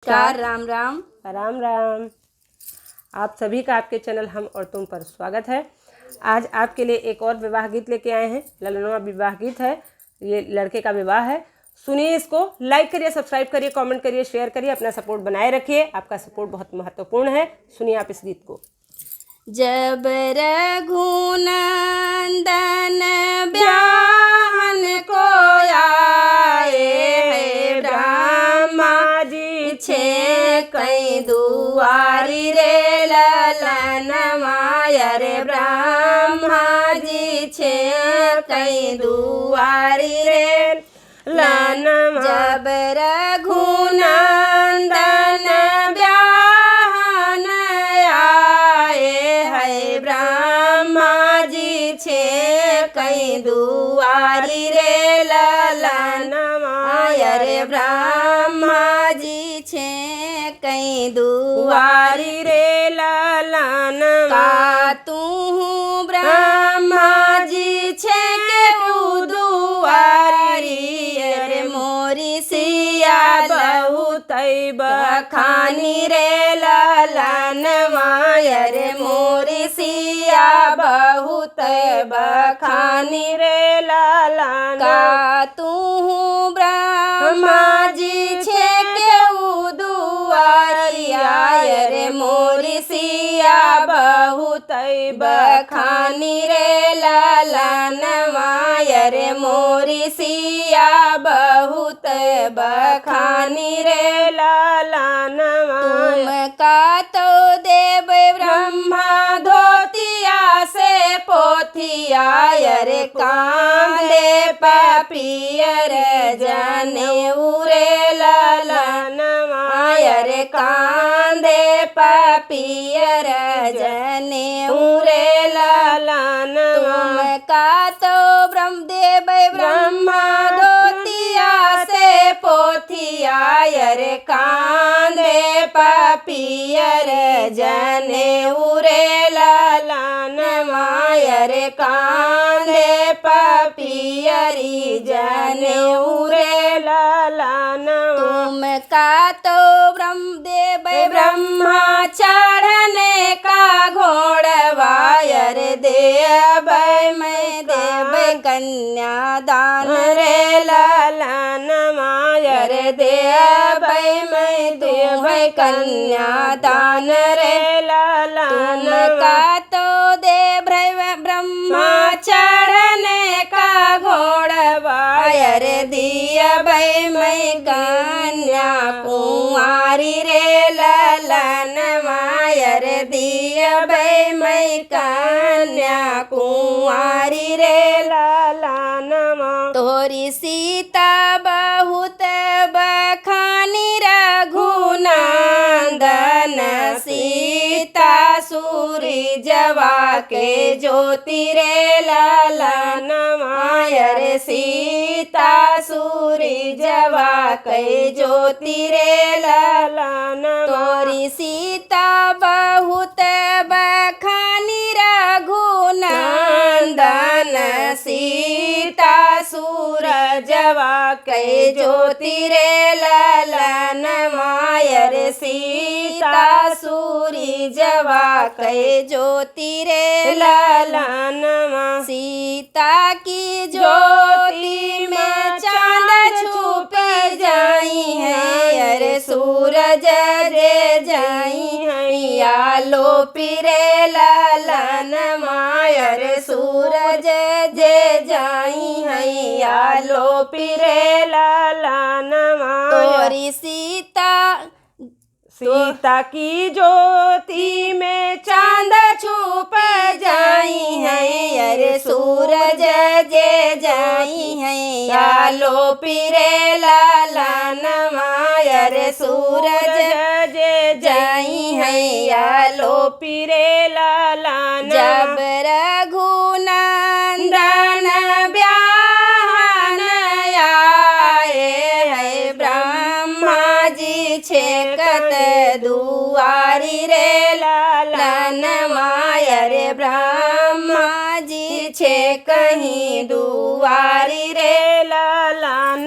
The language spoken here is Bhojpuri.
नमस्कार। राम राम। राम राम। आप सभी का आपके चैनल हम और तुम पर स्वागत है। आज आपके लिए एक और विवाह गीत लेके आए हैं। ललनुमा विवाह गीत है, ये लड़के का विवाह है। सुनिए इसको, लाइक करिए, सब्सक्राइब करिए, कमेंट करिए, शेयर करिए, अपना सपोर्ट बनाए रखिए। आपका सपोर्ट बहुत महत्वपूर्ण है। सुनिए आप इस गीत को। जब रघुनंदन ब्याहन को आए है ब्रह्मा जी छे कई दुआरी रे ललन मायर ब्रह्मा जी छे कई दुआरी रे लन। जब रघुनंदन ब्याहन आए है ब्रह्मा जी छे कई दुआरी रे ललन मायर ब्रह्मा जी छे कई दुआरी रे ललन। का तू ब्रह्मा जी छे के दुआरी रे मोरी सिया बहुत बखानी रे ललन मायर मोरी सिया बहुत बखानी रे ललन। का तू ब्रह्मा जी छे के दुआरी रे मोरी सिया बहुत बखानी रे ललन मायर मोरी सिया बहुत बखानी रे ललन। तुम का तो देव ब्रह्मा धोतिया से पोथिया रे कांदे पपियर जने उरे ललन मायर कांदे पपियर जने उरे ललन। तुम का तो ब्रह्मदेव ब्रह्मा धोतिया से पोथिया रे कांदे पपियर जने उरे ललन मायर कांदे पपियरी जने उरे ललन। तुम का तो ब्रह्मदेव ब्रह्मा चढ़ने का घोड़वायर देव मैं देव कन्या दान रे ललन मायर देव मैं देव कन्या दान रे ललन। तुम का तो देव ब्रह्मा चढ़ने का घोड़वायर दिया मैं कन्या कुंवारी रे ललन मायर दिया मैं कन्या कुंवारी रे ललन। तोरी सीता बहुत बखानी रघुनंदन सीता सूरी जवा के ज्योति रे ललन मायर सीता सूरी जवा के ज्योति रे ललन। तोरी सीता बहुत बखानी रघुनंदन सीता सूरजवा के ज्योति रे ललन मायर सीता सूरी जवा के ज्योति रे ललन। सीता की ज्योति में चांद छुप जाई है अरे सूरज रे जाई है या लो पिरे ललन मायर सूरज जे जाई है या लो पिरे ललन। तोरी सीता की ज्योति में चांद छुप जाई है अरे सूरज जे जाई है या लो पिरे ललन मायर सूरज जे जाई है या लो पिरे ललन। जब रघुनंदन ब्याहन आए है ब्रह्मा जी छेकत दुआरी रे ललन मायर ब्रह्मा जी छे कहीं दुआरी रे ललन।